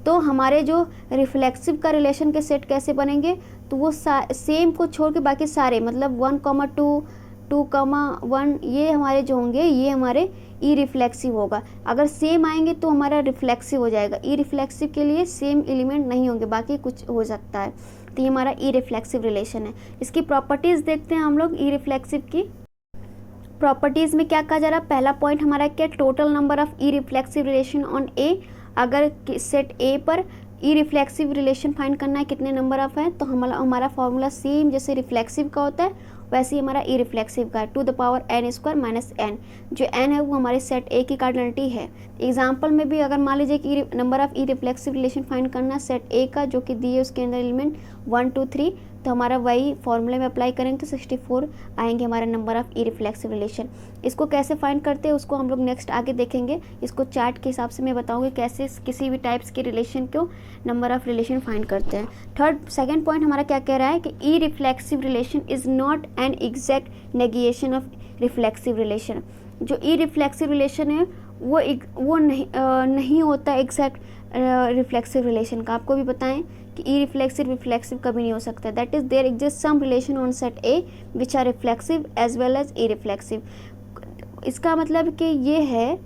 तो हमारे जो रिफ्लेक्सिव का रिलेशन के सेट कैसे बनेंगे, तो वो सेम को छोड़ के बाकी सारे मतलब 1, 2, 1 ये हमारे जो होंगे ये हमारे ई रिफ्लेक्सिव होगा। अगर सेम आएंगे तो हमारा रिफ्लेक्सिव हो जाएगा। ई रिफ्लेक्सिव के लिए सेम एलिमेंट नहीं होंगे, बाकी कुछ हो सकता है, तो ये हमारा ई रिफ्लेक्सिव रिलेशन है। इसकी प्रॉपर्टीज़ देखते हैं हम लोग। ई रिफ्लेक्सिव की प्रॉपर्टीज़ में क्या कहा जा रहा है, पहला पॉइंट हमारा क्या, total number of irreflexive relation on A, अगर सेट ए पर ई रिफ्लेक्सिव रिलेशन फाइंड करना है कितने नंबर ऑफ है, तो हमारा फॉर्मूला सेम जैसे रिफ्लेक्सिव का होता है वैसे ही हमारा ई रिफ्लेक्सिव का है, to the power n square minus n। जो n है वो हमारे सेट ए की कार्डिनलिटी है। एग्जाम्पल में भी अगर मान लीजिए कि number of irreflexive relation find करना सेट ए का जो कि दिए उसके अंदर एलिमेंट 1 2 3, तो हमारा वही फॉर्मूले में अप्लाई करेंगे तो 64 आएंगे हमारा number of irreflexive relation. इसको कैसे फाइंड करते हैं उसको हम लोग नेक्स्ट आगे देखेंगे। इसको चार्ट के हिसाब से मैं बताऊंगी कैसे किसी भी टाइप्स के रिलेशन को नंबर ऑफ रिलेशन फाइंड करते हैं। सेकंड पॉइंट हमारा क्या कह रहा है कि irreflexive relation is not an exact negation of reflexive relation. जो ई रिफ्लेक्सिव रिलेशन है वो नहीं होता एग्जैक्ट रिफ्लेक्सिव रिलेशन का। आपको भी बताएं कि ई रिफ्लेक्सिव कभी नहीं हो सकता। That is there exist some relation on set A which are reflexive as well as irreflexive. इसका मतलब कि ये है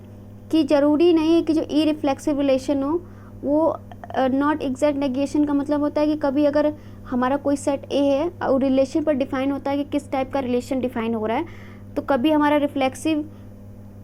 कि ज़रूरी नहीं है कि जो ई रिफ्लेक्सिव रिलेशन हो वो नॉट एग्जैक्ट नेगेशन का मतलब होता है कि कभी अगर हमारा कोई सेट ए है और रिलेशन पर डिफाइन होता है कि किस टाइप का रिलेशन डिफाइन हो रहा है, तो कभी हमारा रिफ्लेक्सिव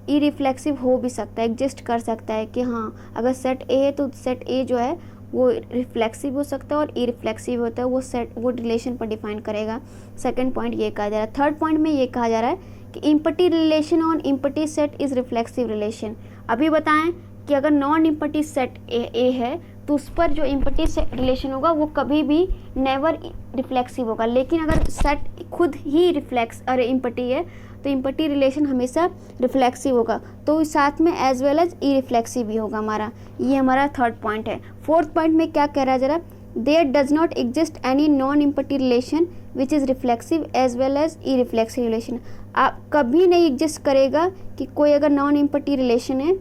ई रिफ्लेक्सिव हो भी सकता है, एग्जिस्ट कर सकता है कि हाँ अगर सेट ए है तो सेट ए जो है वो रिफ्लेक्सिव हो सकता है और ई रिफ्लेक्सिव होता है, वो रिलेशन पर डिफाइन करेगा। सेकंड पॉइंट ये कहा जा रहा है। थर्ड पॉइंट में ये कहा जा रहा है कि empty relation on empty set is reflexive relation. अभी बताएं कि अगर नॉन इम्पटी सेट ए है तो उस पर जो इम्पटी रिलेशन होगा वो कभी भी नेवर रिफ्लेक्सिव होगा, लेकिन अगर सेट खुद ही इम्पटी है तो इम्पटी रिलेशन हमेशा रिफ्लेक्सिव होगा, तो साथ में as well as irreflexive भी होगा हमारा। ये हमारा थर्ड पॉइंट है। फोर्थ पॉइंट में क्या कह रहा है जरा, there does not exist any non empty relation which is reflexive as well as irreflexive relation. आप कभी नहीं एग्जिस्ट करेगा कि कोई अगर नॉन इम्पटी रिलेशन है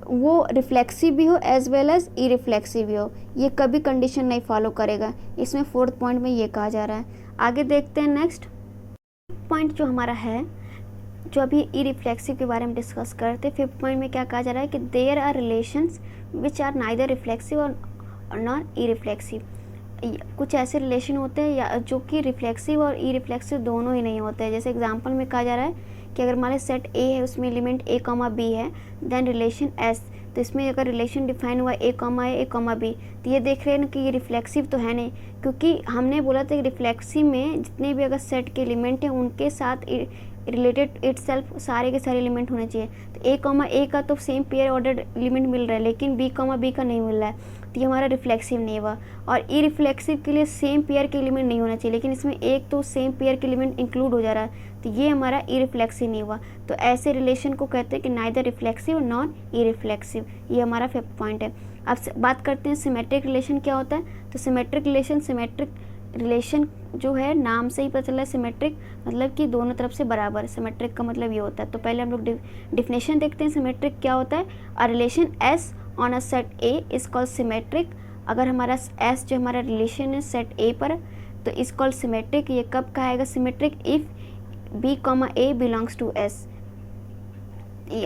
वो रिफ्लेक्सिव भी हो as well as irreflexive भी हो, ये कभी कंडीशन नहीं फॉलो करेगा। इसमें फोर्थ पॉइंट में ये कहा जा रहा है। आगे देखते हैं नेक्स्ट पॉइंट जो हमारा है, जो अभी ई रिफ्लेक्सिव के बारे में डिस्कस करते हैं। फिफ्थ पॉइंट में क्या कहा जा रहा है कि there are relations which are neither reflexive और नॉट ई रिफ्लेक्सिव। कुछ ऐसे रिलेशन होते हैं या जो कि रिफ्लेक्सिव और ई रिफ्लेक्सिव दोनों ही नहीं होते हैं। जैसे एग्जांपल में कहा जा रहा है कि अगर मान लीजिए सेट ए है उसमें एलिमेंट ए कॉमा बी है, देन रिलेशन एस, तो इसमें अगर रिलेशन डिफाइन हुआ ए कॉमा बी, तो ये देख रहे हैं ना कि ये रिफ्लेक्सिव तो है नहीं, क्योंकि हमने बोला था कि रिफ्लेक्सिव में जितने भी अगर सेट के एलिमेंट हैं उनके साथ रिलेटेड इटसेल्फ सारे के सारे एलिमेंट होने चाहिए। तो ए का तो सेम पेयर ऑर्डर एलिमेंट मिल रहा है, लेकिन बी का नहीं मिल रहा है, तो ये हमारा रिफ्लेक्सिव नहीं हुआ। और ई रिफ्लेक्सिव के लिए सेम पेयर के एलिमेंट नहीं होना चाहिए, लेकिन इसमें एक तो सेम पेयर के एलिमेंट इंक्लूड हो जा रहा है, तो ये हमारा ई रिफ्लेक्सिव नहीं हुआ। तो ऐसे रिलेशन को कहते हैं कि नाइदर रिफ्लेक्सिव नॉन ई रिफ्लेक्सिव। ये हमारा फिफ्थ पॉइंट है। अब बात करते हैं सिमेट्रिक रिलेशन क्या होता है। तो सिमेट्रिक रिलेशन जो है नाम से ही पता चल रहा है, सिमेट्रिक मतलब कि दोनों तरफ से बराबर। सिमेट्रिक का मतलब ये होता है। तो पहले हम लोग डिफिनेशन देखते हैं सिमेट्रिक क्या होता है। अ relation S on a set A is called symmetric. अगर हमारा एस जो हमारा रिलेशन है सेट ए पर, तो इज कॉल्ड सिमेट्रिक। ये कब कहेगा symmetric, if B comma A belongs to S.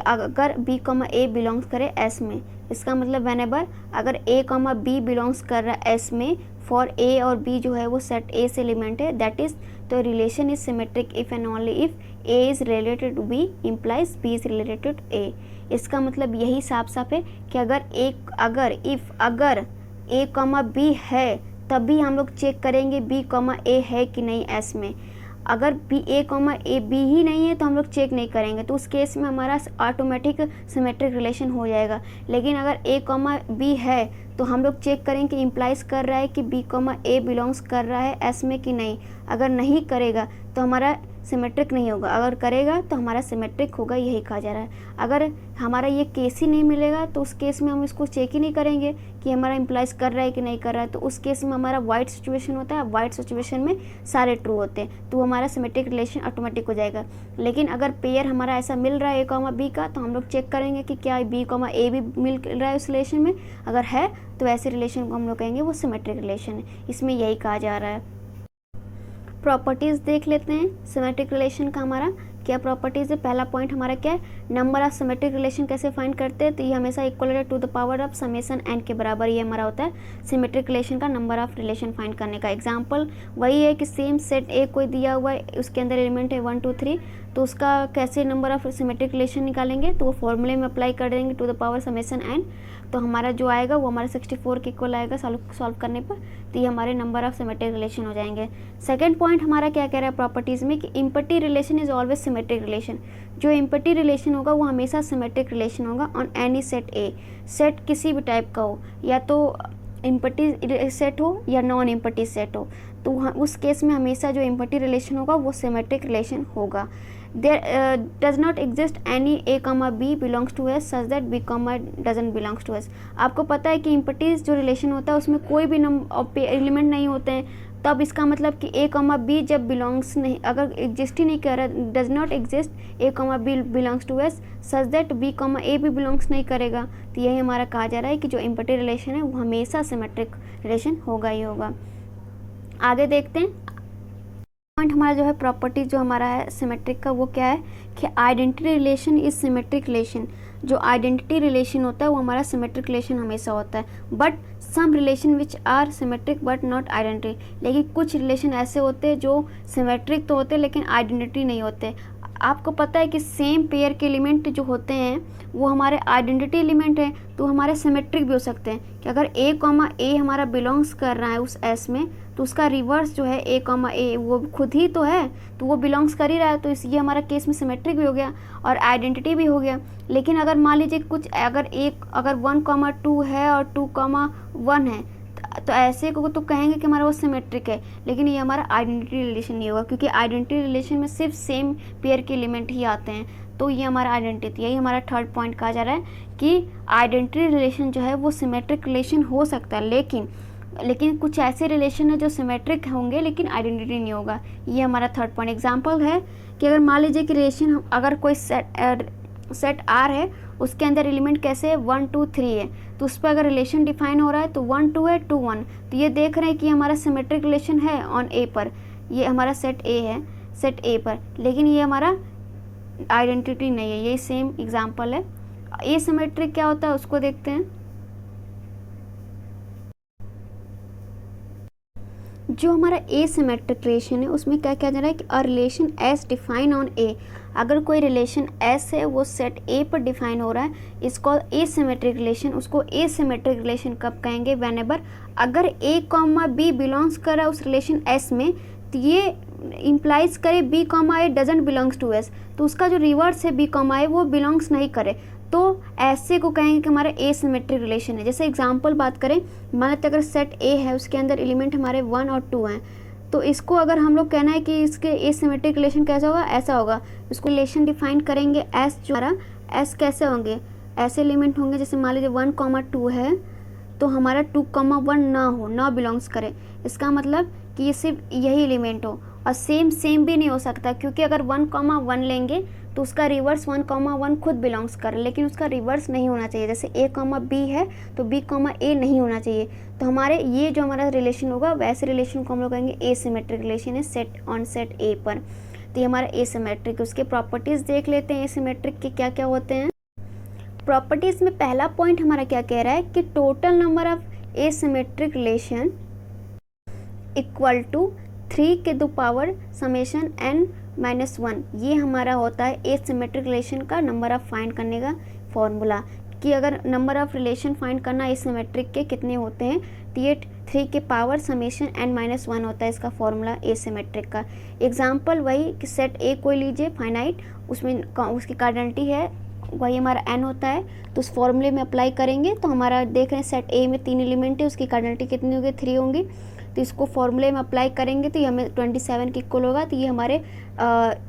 अगर बी कॉमा ए बिलोंग्स करे एस में, इसका मतलब व्हेनेवर अगर ए कॉमा बी बिलोंग्स कर रहा है एस में, फॉर ए और बी जो है वो सेट ए से एलिमेंट है, दैट इज तो relation is symmetric if and only if A is related to B implies B is related to A. इसका मतलब यही साफ साफ है कि अगर ए कॉमा बी है तभी हम लोग चेक करेंगे बी कॉमा ए है कि नहीं एस में। अगर B A comma A B ही नहीं है तो हम लोग चेक नहीं करेंगे, तो उस केस में हमारा ऑटोमेटिक सिमेट्रिक रिलेशन हो जाएगा। लेकिन अगर ए कॉमा बी है तो हम लोग चेक करेंगे कि इम्प्लाइज कर रहा है कि बी कॉमा ए बिलोंग्स कर रहा है एस में कि नहीं। अगर नहीं करेगा तो हमारा सिमेट्रिक नहीं होगा, अगर करेगा तो हमारा सिमेट्रिक होगा, यही कहा जा रहा है। अगर हमारा ये केस ही नहीं मिलेगा तो उस केस में हम इसको चेक ही नहीं करेंगे कि हमारा इम्प्लाइज कर रहा है कि नहीं कर रहा है, तो उस केस में हमारा वाइट सिचुएशन होता है। वाइट सिचुएशन में सारे ट्रू होते हैं, तो हमारा सिमेट्रिक रिलेशन ऑटोमेटिक हो जाएगा। लेकिन अगर पेयर हमारा ऐसा मिल रहा है ए कॉमा बी का, तो हम लोग चेक करेंगे कि क्या बी कॉमा ए भी मिल रहा है उस रिलेशन में। अगर है तो ऐसे रिलेशन को हम लोग कहेंगे वो सिमेट्रिक रिलेशन है। इसमें यही कहा जा रहा है। प्रॉपर्टीज़ देख लेते हैं सिमेट्रिक रिलेशन का। हमारा क्या प्रॉपर्टीज़ है। पहला पॉइंट हमारा क्या है, नंबर ऑफ सिमेट्रिक रिलेशन कैसे फाइंड करते हैं। तो ये हमेशा equal to the power of summation N के बराबर ये हमारा होता है सिमेट्रिक रिलेशन का नंबर ऑफ रिलेशन फाइंड करने का। एग्जांपल वही है कि सेम सेट ए कोई दिया हुआ है, उसके अंदर एलिमेंट है 1 2 3, तो उसका कैसे नंबर ऑफ सिमेट्रिक रिलेशन निकालेंगे, तो वो फॉर्मूले में अप्लाई कर देंगे to the power summation n, तो हमारा जो आएगा वो हमारा 64 के इक्वल आएगा सॉल्व करने पर। तो ये हमारे नंबर ऑफ सिमेट्रिक रिलेशन हो जाएंगे। सेकंड पॉइंट हमारा क्या कह रहा है प्रॉपर्टीज़ में कि empty relation is always symmetric relation. जो इम्पटी रिलेशन होगा वो हमेशा सिमेट्रिक रिलेशन होगा on any set A. Set किसी भी टाइप का हो, या तो इम्पटी सेट हो या नॉन इम्पटी सेट हो, तो उस केस में हमेशा जो इम्पटी रिलेशन होगा वो सिमेट्रिक रिलेशन होगा। There does not exist any A comma B belongs to S such that B comma doesn't belongs to S. आपको पता है कि इम्पटी जो रिलेशन होता है उसमें कोई भी एलिमेंट नहीं होते हैं, तब इसका मतलब कि ए कॉमा बी जब बिलोंग्स नहीं, अगर एग्जिस्ट ही नहीं कर रहा, does not exist A comma B belongs to S such that B comma A भी बिलोंग्स नहीं करेगा। तो यही हमारा कहा जा रहा है कि जो इम्पटी रिलेशन है वो हमेशा सिमेट्रिक रिलेशन होगा ही होगा। आगे देखते हैं पॉइंट हमारा जो है प्रॉपर्टी जो हमारा है सिमेट्रिक का, वो क्या है कि identity relation is symmetric relation. जो आइडेंटिटी रिलेशन होता है वो हमारा सिमेट्रिक रिलेशन हमेशा होता है। But some relation which are symmetric but not identity, लेकिन कुछ रिलेशन ऐसे होते हैं जो सिमेट्रिक तो होते हैं लेकिन आइडेंटिटी नहीं होते। आपको पता है कि सेम पेयर के एलिमेंट जो होते हैं वो हमारे आइडेंटिटी एलिमेंट हैं, तो हमारे सिमेट्रिक भी हो सकते हैं कि अगर ए कॉमा ए हमारा बिलोंग्स कर रहा है उस एस में, तो उसका रिवर्स जो है ए कॉमा ए वो खुद ही तो है, तो वो बिलोंग्स कर ही रहा है, तो ये हमारा केस में सिमेट्रिक भी हो गया और आइडेंटिटी भी हो गया। लेकिन अगर मान लीजिए कुछ अगर 1,2 है और 2,1 है, तो ऐसे को तो कहेंगे कि हमारा वो सिमेट्रिक है, लेकिन ये हमारा आइडेंटिटी रिलेशन नहीं होगा, क्योंकि आइडेंटिटी रिलेशन में सिर्फ सेम पेयर के एलिमेंट ही आते हैं। तो ये हमारा आइडेंटिटी, यही हमारा थर्ड पॉइंट कहा जा रहा है कि आइडेंटिटी रिलेशन जो है वो सिमेट्रिक रिलेशन हो सकता है, लेकिन कुछ ऐसे रिलेशन है जो सिमेट्रिक होंगे लेकिन आइडेंटिटी नहीं होगा। ये हमारा थर्ड पॉइंट एग्जांपल है कि अगर मान लीजिए कि रिलेशन, अगर कोई सेट आर है, उसके अंदर एलिमेंट कैसे है 1 2 3 है, तो उस पर अगर रिलेशन डिफाइन हो रहा है तो 1 2 है 2 1, तो ये देख रहे हैं कि हमारा सिमेट्रिक रिलेशन है ऑन ए पर, ये हमारा सेट ए है, सेट ए पर, लेकिन ये हमारा आइडेंटिटी नहीं है। ये सेम एग्जांपल है। ए सिमेट्रिक क्या होता है उसको देखते हैं। जो हमारा ए सिमेट्रिक रिलेशन है उसमें क्या कहा जा रहा है कि a relation S define on A. अगर कोई रिलेशन एस है वो सेट ए पर डिफाइन हो रहा है, इसको ए सिमेट्रिक रिलेशन। उसको ए सिमेट्रिक रिलेशन कब कहेंगे, व्हेनेवर अगर ए कॉमा बी बिलोंग्स कर रहा है उस रिलेशन एस में, तो ये इम्प्लाइज करे B comma A doesn't belongs to S, तो उसका जो रिवर्स है बी कॉमा ए वो बिलोंग्स नहीं करे, तो ऐसे को कहेंगे कि हमारा ए सिमेट्रिक रिलेशन है। जैसे एग्जांपल बात करें, मान लेते अगर सेट ए है उसके अंदर एलिमेंट हमारे 1 और 2 हैं, तो इसको अगर हम लोग कहना है कि इसके ए सिमेट्रिक रिलेशन कैसा होगा, ऐसा होगा। इसको रिलेशन डिफाइन करेंगे एस, जो हमारा एस कैसे होंगे, ऐसे एलिमेंट होंगे जैसे मान लीजिए 1,2 है तो हमारा 2,1 ना हो, ना बिलोंग्स करे, इसका मतलब कि ये सिर्फ यही एलिमेंट हो। और सेम भी नहीं हो सकता, क्योंकि अगर 1,1 लेंगे तो उसका रिवर्स 1,1 खुद बिलोंग्स कर, लेकिन उसका रिवर्स नहीं होना चाहिए। जैसे ए कॉमा बी है तो बी कॉमा ए नहीं होना चाहिए, तो हमारे ये जो हमारा रिलेशन होगा वैसे रिलेशन को हम लोग कहेंगे ए सिमेट्रिक रिलेशन है सेट ऑन सेट ए पर। तो ये हमारा ए सिमेट्रिक, उसके प्रॉपर्टीज़ देख लेते हैं ए सिमेट्रिक के क्या क्या होते हैं। प्रॉपर्टीज़ में पहला पॉइंट हमारा क्या कह रहा है कि total number of asymmetric relation equal to 3 के 2 पावर समेशन n-1। ये हमारा होता है ए सिमेट्रिक रिलेशन का नंबर ऑफ फाइंड करने का फॉर्मूला, कि अगर नंबर ऑफ रिलेशन फाइंड करना ए सिमेट्रिक के कितने होते हैं, तो ये 3 के पावर समेशन n-1 होता है इसका फॉर्मूला ए सिमेट्रिक का। एग्जांपल वही कि सेट ए कोई लीजिए फाइनाइट, उसमें उसकी कार्डिनलिटी है वही हमारा n होता है, तो उस फॉर्मूले में अप्लाई करेंगे तो हमारा देख रहे हैं सेट ए में 3 एलिमेंट है, उसकी कार्डिनलिटी कितनी होगी 3 होंगी, तो इसको फॉर्मूले में अप्लाई करेंगे तो ये हमें 27 के इक्वल होगा। तो ये हमारे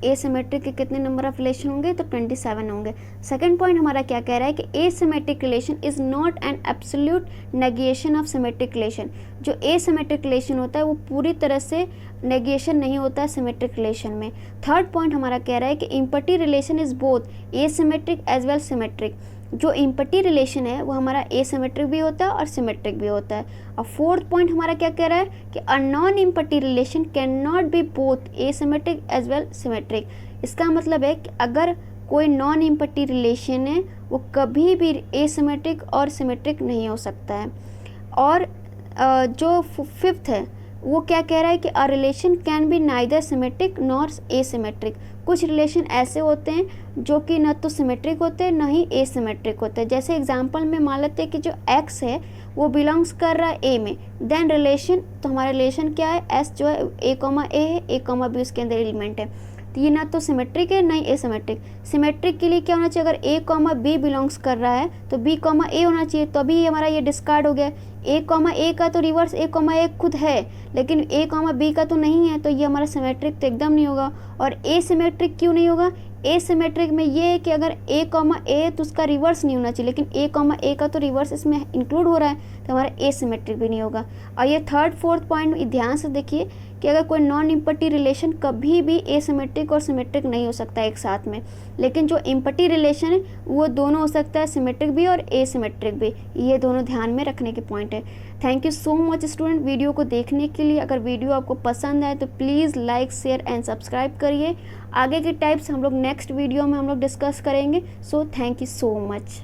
ए सिमेट्रिक के कितने नंबर ऑफ रिलेशन होंगे, तो 27 होंगे। सेकंड पॉइंट हमारा क्या कह रहा है कि asymmetric relation is not an absolute negation of symmetric relation. जो ए सिमेट्रिक रिलेशन होता है वो पूरी तरह से नेगेशन नहीं होता है सिमेट्रिक रिलेशन में। थर्ड पॉइंट हमारा कह रहा है कि empty relation is both asymmetric as well symmetric. जो इम्पटी रिलेशन है वो हमारा ए सिमेट्रिक भी होता है और सिमेट्रिक भी होता है। और फोर्थ पॉइंट हमारा क्या कह रहा है कि a non empty relation can not be both asymmetric as well symmetric. इसका मतलब है कि अगर कोई नॉन इम्पटी रिलेशन है वो कभी भी ए सिमेट्रिक और सिमेट्रिक नहीं हो सकता है। और जो फिफ्थ है वो क्या कह रहा है कि a relation can be neither symmetric nor asymmetric. कुछ रिलेशन ऐसे होते हैं जो कि न तो सिमेट्रिक होते हैं न ही एसिमेट्रिक होते हैं। जैसे एग्जांपल में मान लेते हैं कि जो x है वो बिलोंग्स कर रहा है a में, देन रिलेशन, तो हमारा रिलेशन क्या है, s जो है a है, a b उसके अंदर एलिमेंट है, तो ये ना तो सिमेट्रिक है ना ही एसिमेट्रिक। सिमेट्रिक के लिए क्या होना चाहिए, अगर a b बिलोंग्स कर रहा है तो b a होना चाहिए, तो अभी हमारा ये डिस्कार्ड हो गया। a का तो रिवर्स a खुद है, लेकिन a b का तो नहीं है, तो ये हमारा सिमेट्रिक तो एकदम नहीं होगा। और एसिमेट्रिक क्यों नहीं होगा, एसिमेट्रिक में ये है कि अगर a तो उसका रिवर्स नहीं होना चाहिए, लेकिन a का तो रिवर्स इसमें इंक्लूड हो रहा है, तो हमारा एसिमेट्रिक भी नहीं होगा। और ये थर्ड फोर्थ पॉइंट ध्यान से देखिए कि अगर कोई नॉन इम्पटी रिलेशन कभी भी एसिमेट्रिक और सिमेट्रिक नहीं हो सकता एक साथ में, लेकिन जो इम्पटी रिलेशन है वो दोनों हो सकता है, सिमेट्रिक भी और एसिमेट्रिक भी। ये दोनों ध्यान में रखने के पॉइंट है। Thank you so much student video को देखने के लिए। अगर वीडियो आपको पसंद आए तो please like share and subscribe करिए। आगे के टाइप्स हम लोग नेक्स्ट वीडियो में हम लोग डिस्कस करेंगे। So thank you so much.